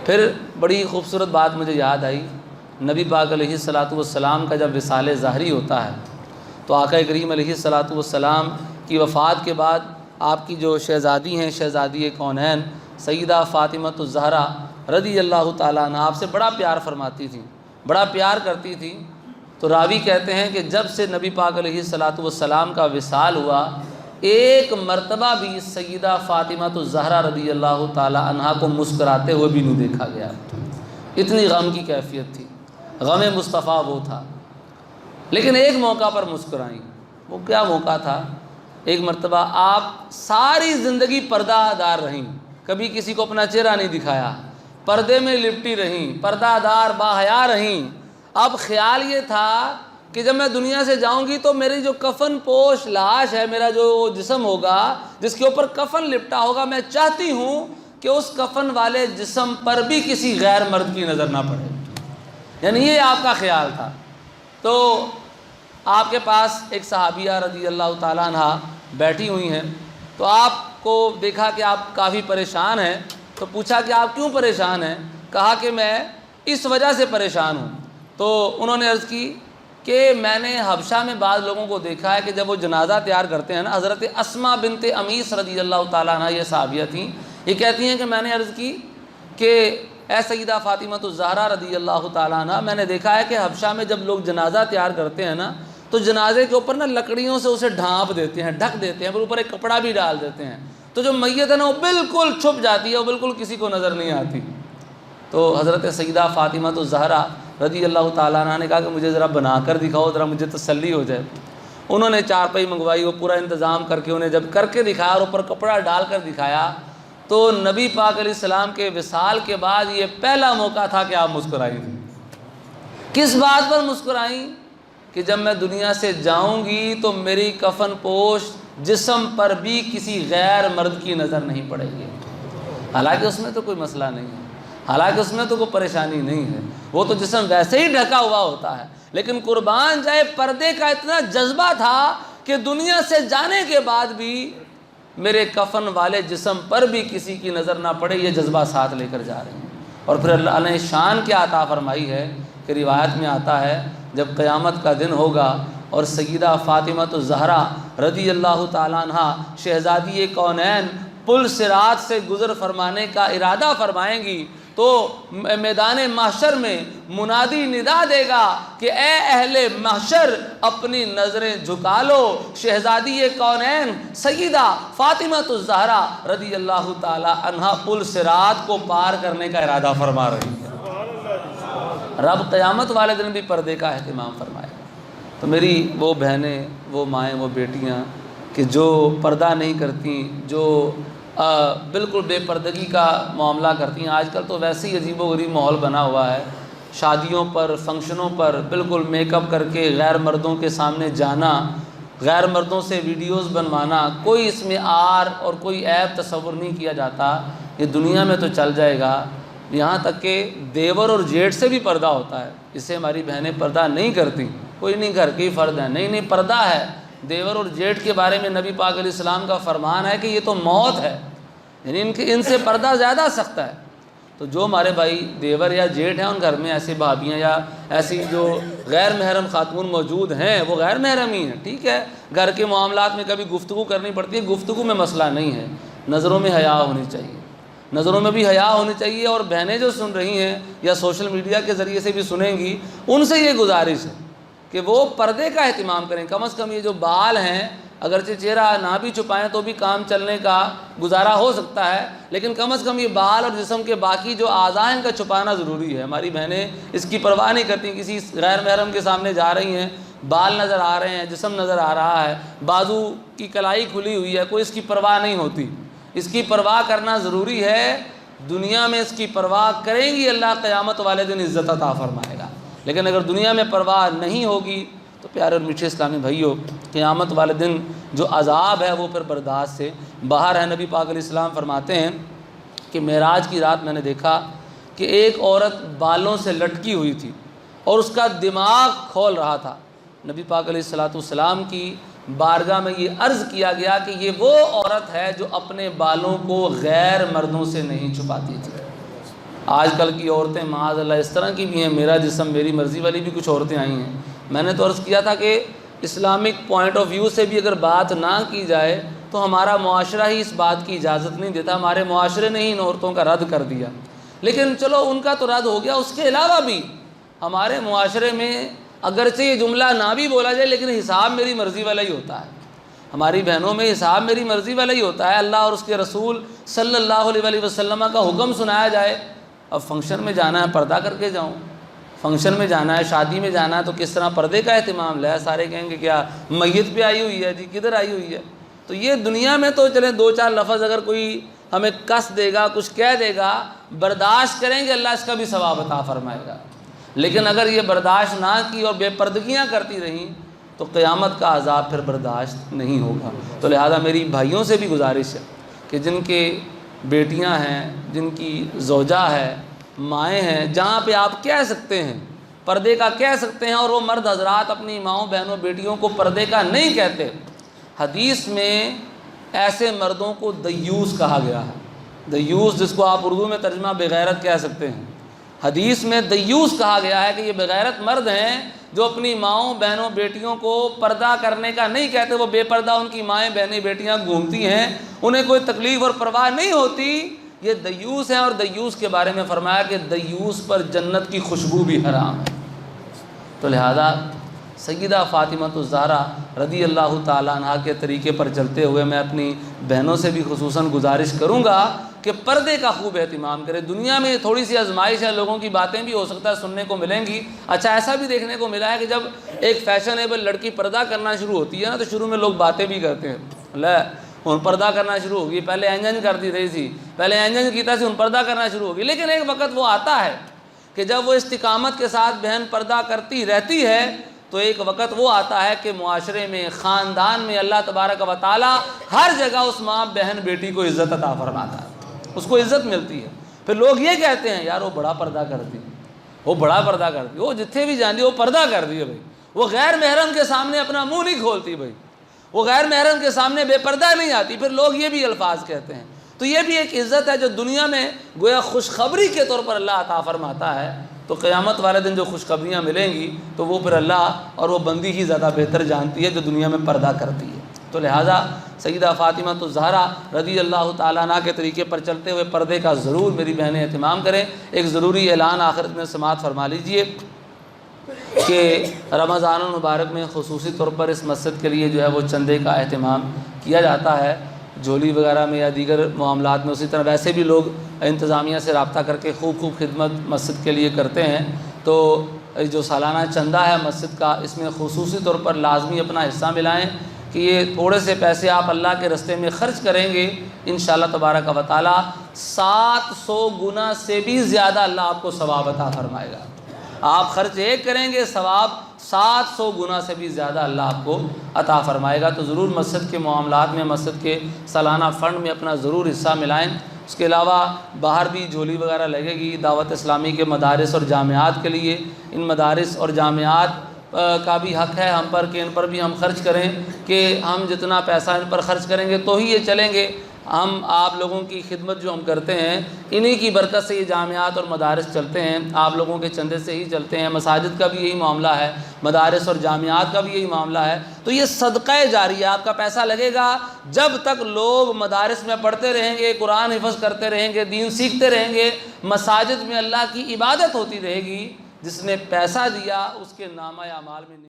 پھر بڑی خوبصورت بات مجھے یاد آئی، نبی پاک علیہ الصلاۃ والسلام کا جب وصال ظاہری ہوتا ہے تو آقا کریم علیہ الصلاۃ والسلام کی وفات کے بعد آپ کی جو شہزادی ہیں، شہزادی کونین سیدہ فاطمۃ الزہرا رضی اللہ تعالیٰ عنہ، آپ سے بڑا پیار فرماتی تھیں، بڑا پیار کرتی تھیں۔ تو راوی کہتے ہیں کہ جب سے نبی پاک علیہ الصلاۃ والسلام کا وصال ہوا، ایک مرتبہ بھی سیدہ فاطمۃ الزہرا رضی اللہ تعالیٰ عنہ کو مسکراتے ہوئے بھی نہیں دیکھا گیا۔ اتنی غم کی کیفیت تھی، غم مصطفیٰ وہ تھا۔ لیکن ایک موقع پر مسکرائیں، وہ کیا موقع تھا؟ ایک مرتبہ آپ ساری زندگی پردہ دار رہیں، کبھی کسی کو اپنا چہرہ نہیں دکھایا، پردے میں لپٹی رہیں، پردہ دار باحیا رہیں۔ اب خیال یہ تھا کہ جب میں دنیا سے جاؤں گی تو میری جو کفن پوش لاش ہے، میرا جو جسم ہوگا جس کے اوپر کفن لپٹا ہوگا، میں چاہتی ہوں کہ اس کفن والے جسم پر بھی کسی غیر مرد کی نظر نہ پڑے، یعنی یہ آپ کا خیال تھا۔ تو آپ کے پاس ایک صحابیہ رضی اللہ تعالیٰ عنہ بیٹھی ہوئی ہیں، تو آپ کو دیکھا کہ آپ کافی پریشان ہیں، تو پوچھا کہ آپ کیوں پریشان ہیں؟ کہا کہ میں اس وجہ سے پریشان ہوں۔ تو انہوں نے عرض کی کہ میں نے حبشہ میں بعض لوگوں کو دیکھا ہے کہ جب وہ جنازہ تیار کرتے ہیں نا، حضرت اسماء بنت امیس رضی اللہ تعالیٰ عنہ یہ صحابیہ تھیں، یہ کہتی ہیں کہ میں نے عرض کی کہ اے سیدہ فاطمۃ الزہرا رضی اللہ تعالیٰ عنہ، میں نے دیکھا ہے کہ حبشہ میں جب لوگ جنازہ تیار کرتے ہیں نا تو جنازے کے اوپر نا لکڑیوں سے اسے ڈھانپ دیتے ہیں، ڈھک دیتے ہیں، پھر اوپر ایک کپڑا بھی ڈال دیتے ہیں، تو جو میت ہے نا وہ بالکل چھپ جاتی ہے، وہ بالکل کسی کو نظر نہیں آتی۔ تو حضرت سیدہ فاطمۃ الزہرا رضی اللہ تعالیٰ عنہ نے کہا کہ مجھے ذرا بنا کر دکھاؤ، ذرا مجھے تسلی ہو جائے۔ انہوں نے چارپائی منگوائی، وہ پورا انتظام کر کے انہیں جب کر کے دکھایا اور اوپر کپڑا ڈال کر دکھایا، تو نبی پاک علیہ السلام کے وصال کے بعد یہ پہلا موقع تھا کہ آپ مسکرائی تھیں۔ کس بات پر مسکرائیں؟ کہ جب میں دنیا سے جاؤں گی تو میری کفن پوش جسم پر بھی کسی غیر مرد کی نظر نہیں پڑے گی۔ حالانکہ اس میں تو کوئی مسئلہ نہیں ہے، حالانکہ اس میں تو کوئی پریشانی نہیں ہے، وہ تو جسم ویسے ہی ڈھکا ہوا ہوتا ہے، لیکن قربان جائے پردے کا اتنا جذبہ تھا کہ دنیا سے جانے کے بعد بھی میرے کفن والے جسم پر بھی کسی کی نظر نہ پڑے، یہ جذبہ ساتھ لے کر جا رہے ہیں۔ اور پھر اللہ نے شان کیا عطا فرمائی ہے کہ روایت میں آتا ہے جب قیامت کا دن ہوگا اور سیدہ فاطمۃ الزہرا رضی اللہ تعالیٰ عنہ شہزادی کونین پل صراط سے گزر فرمانے کا ارادہ فرمائیں گی تو میدان محشر میں منادی ندا دے گا کہ اے اہل محشر اپنی نظریں جھکا لو، شہزادی کونین سیدہ فاطمۃ الزہرا رضی اللہ تعالی عنہا پل صراط کو پار کرنے کا ارادہ فرما رہی ہے۔ رب قیامت والے دن بھی پردے کا اہتمام فرمائے۔ تو میری وہ بہنیں، وہ مائیں، وہ بیٹیاں کہ جو پردہ نہیں کرتی، جو بالکل بے پردگی کا معاملہ کرتی ہیں، آج کل تو ویسے ہی عجیب و غریب ماحول بنا ہوا ہے، شادیوں پر، فنکشنوں پر بالکل میک اپ کر کے غیر مردوں کے سامنے جانا، غیر مردوں سے ویڈیوز بنوانا، کوئی اس میں آر اور کوئی عیب تصور نہیں کیا جاتا۔ یہ دنیا میں تو چل جائے گا، یہاں تک کہ دیور اور جیٹھ سے بھی پردہ ہوتا ہے، اس سے ہماری بہنیں پردہ نہیں کرتی، کوئی نہیں گھر کی فرد ہے، نہیں پردہ ہے۔ دیور اور جیٹھ کے بارے میں نبی پاک علیہ السلام کا فرمان ہے کہ یہ تو موت ہے، یعنی ان سے پردہ زیادہ سخت ہے۔ تو جو ہمارے بھائی دیور یا جیٹھ ہیں، ان گھر میں ایسی بھابیاں یا ایسی جو غیر محرم خاتون موجود ہیں، وہ غیر محرم ہی ہیں، ٹھیک ہے، گھر کے معاملات میں کبھی گفتگو کرنی پڑتی ہے، گفتگو میں مسئلہ نہیں ہے، نظروں میں حیا ہونی چاہیے، نظروں میں بھی حیا ہونی چاہیے۔ اور بہنیں جو سن رہی ہیں یا سوشل میڈیا کے ذریعے سے بھی سنیں گی، ان سے یہ گزارش ہے کہ وہ پردے کا اہتمام کریں، کم از کم یہ جو بال ہیں اگرچہ چہرہ نہ بھی چھپائیں تو بھی کام چلنے کا گزارا ہو سکتا ہے، لیکن کم از کم یہ بال اور جسم کے باقی جو اعضاء ہیں ان کا چھپانا ضروری ہے۔ ہماری بہنیں اس کی پرواہ نہیں کرتی، کسی غیر محرم کے سامنے جا رہی ہیں، بال نظر آ رہے ہیں، جسم نظر آ رہا ہے، بازو کی کلائی کھلی ہوئی ہے، کوئی اس کی پرواہ نہیں ہوتی۔ اس کی پرواہ کرنا ضروری ہے، دنیا میں اس کی پرواہ کریں گی، اللہ قیامت والے دن عزت عطا فرمائے گا۔ لیکن اگر دنیا میں پرواہ نہیں ہوگی تو پیارے اور میٹھے اسلامی بھائیوں، قیامت والے دن جو عذاب ہے وہ پھر برداشت سے باہر ہے۔ نبی پاک علیہ السلام فرماتے ہیں کہ معراج کی رات میں نے دیکھا کہ ایک عورت بالوں سے لٹکی ہوئی تھی اور اس کا دماغ کھول رہا تھا۔ نبی پاک علیہ السلام کی بارگاہ میں یہ عرض کیا گیا کہ یہ وہ عورت ہے جو اپنے بالوں کو غیر مردوں سے نہیں چھپاتی تھی۔ آج کل کی عورتیں معاذ اللہ اس طرح کی بھی ہیں، میرا جسم میری مرضی والی بھی کچھ عورتیں آئی ہیں۔ میں نے تو عرض کیا تھا کہ اسلامک پوائنٹ آف ویو سے بھی اگر بات نہ کی جائے تو ہمارا معاشرہ ہی اس بات کی اجازت نہیں دیتا، ہمارے معاشرے نے ہی ان عورتوں کا رد کر دیا۔ لیکن چلو ان کا تو رد ہو گیا، اس کے علاوہ بھی ہمارے معاشرے میں اگرچہ یہ جملہ نہ بھی بولا جائے لیکن حساب میری مرضی والا ہی ہوتا ہے۔ ہماری بہنوں میں حساب میری مرضی والا ہی ہوتا ہے۔ اللہ اور اس کے رسول صلی اللہ علیہ وسلم کا حکم سنایا جائے، اب فنکشن میں جانا ہے پردہ کر کے جاؤں، فنکشن میں جانا ہے شادی میں جانا ہے تو کس طرح پردے کا اہتمام لے، سارے کہیں گے کیا میت پہ آئی ہوئی ہے جی، کدھر آئی ہوئی ہے۔ تو یہ دنیا میں تو چلیں دو چار لفظ اگر کوئی ہمیں کس دے گا، کچھ کہہ دے گا، برداشت کریں گے، اللہ اس کا بھی ثواب عطا فرمائے گا۔ لیکن اگر یہ برداشت نہ کی اور بے پردگیاں کرتی رہیں تو قیامت کا عذاب پھر برداشت نہیں ہوگا۔ تو لہذا میری بھائیوں سے بھی گزارش ہے کہ جن کے بیٹیاں ہیں، جن کی زوجہ ہے، مائیں ہیں، جہاں پہ آپ کہہ سکتے ہیں پردے کا کہہ سکتے ہیں اور وہ مرد حضرات اپنی ماؤں بہنوں بیٹیوں کو پردے کا نہیں کہتے، حدیث میں ایسے مردوں کو دیوس کہا گیا ہے۔ دیوس جس کو آپ اردو میں ترجمہ بغیرت کہہ سکتے ہیں، حدیث میں دیوس کہا گیا ہے کہ یہ بغیرت مرد ہیں جو اپنی ماؤں بہنوں بیٹیوں کو پردہ کرنے کا نہیں کہتے، وہ بے پردہ ان کی مائیں بہنیں بیٹیاں گھومتی ہیں، انہیں کوئی تکلیف اور پرواہ نہیں ہوتی، یہ دیوس ہیں۔ اور دیوس کے بارے میں فرمایا کہ دیوس پر جنت کی خوشبو بھی حرام ہے۔ تو لہذا سیدہ فاطمہ الزہرا رضی اللہ تعالیٰ عنہ کے طریقے پر چلتے ہوئے میں اپنی بہنوں سے بھی خصوصاً گزارش کروں گا کہ پردے کا خوب اہتمام کرے۔ دنیا میں تھوڑی سی آزمائش ہے، لوگوں کی باتیں بھی ہو سکتا ہے سننے کو ملیں گی۔ اچھا ایسا بھی دیکھنے کو ملا ہے کہ جب ایک فیشنیبل لڑکی پردہ کرنا شروع ہوتی ہے نا تو شروع میں لوگ باتیں بھی کرتے ہیں، لے ہن پردہ کرنا شروع ہوگی، پہلے انجن کرتی رہی سی، پہلے انجن کیتا سی ہن پردہ کرنا شروع ہوگی۔ لیکن ایک وقت وہ آتا ہے کہ جب وہ استقامت کے ساتھ بہن پردہ کرتی رہتی ہے تو ایک وقت وہ آتا ہے کہ معاشرے میں، خاندان میں اللہ تبارک و تعالی ہر جگہ اس ماں بہن بیٹی کو عزت عطا فرماتا ہے، اس کو عزت ملتی ہے۔ پھر لوگ یہ کہتے ہیں یار وہ بڑا پردہ کرتی، وہ بڑا پردہ کرتی، وہ جتھے بھی جاندی وہ پردہ کر دی ہے بھائی، وہ غیر محرم کے سامنے اپنا منہ نہیں کھولتی بھائی، وہ غیر محرم کے سامنے بے پردہ نہیں آتی۔ پھر لوگ یہ بھی الفاظ کہتے ہیں۔ تو یہ بھی ایک عزت ہے جو دنیا میں گویا خوشخبری کے طور پر اللہ عطا فرماتا ہے، تو قیامت والے دن جو خوشخبریاں ملیں گی تو وہ پھر اللہ اور وہ بندی ہی زیادہ بہتر جانتی ہے جو دنیا میں پردہ کرتی ہے۔ تو لہٰذا سیدہ فاطمہ الزہرا رضی اللہ تعالیٰ عنہ کے طریقے پر چلتے ہوئے پردے کا ضرور میری بہنیں اہتمام کریں۔ ایک ضروری اعلان آخرت میں سماعت فرما لیجئے کہ رمضان المبارک میں خصوصی طور پر اس مسجد کے لیے جو ہے وہ چندے کا اہتمام کیا جاتا ہے، جھولی وغیرہ میں یا دیگر معاملات میں۔ اسی طرح ویسے بھی لوگ انتظامیہ سے رابطہ کر کے خوب خدمت مسجد کے لیے کرتے ہیں، تو جو سالانہ چندہ ہے مسجد کا اس میں خصوصی طور پر لازمی اپنا حصہ ملائیں کہ یہ تھوڑے سے پیسے آپ اللہ کے رستے میں خرچ کریں گے انشاءاللہ تبارک و تعالی 700 گنا سے بھی زیادہ اللہ آپ کو ثواب عطا فرمائے گا۔ آپ خرچ ایک کریں گے، ثواب 700 گنا سے بھی زیادہ اللہ آپ کو عطا فرمائے گا۔ تو ضرور مسجد کے معاملات میں، مسجد کے سالانہ فنڈ میں اپنا ضرور حصہ ملائیں۔ اس کے علاوہ باہر بھی جھولی وغیرہ لگے گی دعوت اسلامی کے مدارس اور جامعات کے لیے۔ ان مدارس اور جامعات کا بھی حق ہے ہم پر کہ ان پر بھی ہم خرچ کریں، کہ ہم جتنا پیسہ ان پر خرچ کریں گے تو ہی یہ چلیں گے۔ ہم آپ لوگوں کی خدمت جو ہم کرتے ہیں انہی کی برکت سے یہ جامعات اور مدارس چلتے ہیں، آپ لوگوں کے چندے سے ہی چلتے ہیں۔ مساجد کا بھی یہی معاملہ ہے، مدارس اور جامعات کا بھی یہی معاملہ ہے۔ تو یہ صدقہ جاریہ، آپ کا پیسہ لگے گا جب تک لوگ مدارس میں پڑھتے رہیں گے، قرآن حفظ کرتے رہیں گے، دین سیکھتے رہیں گے، مساجد میں اللہ کی عبادت ہوتی رہے گی۔ جس نے پیسہ دیا اس کے نامہ اعمال میں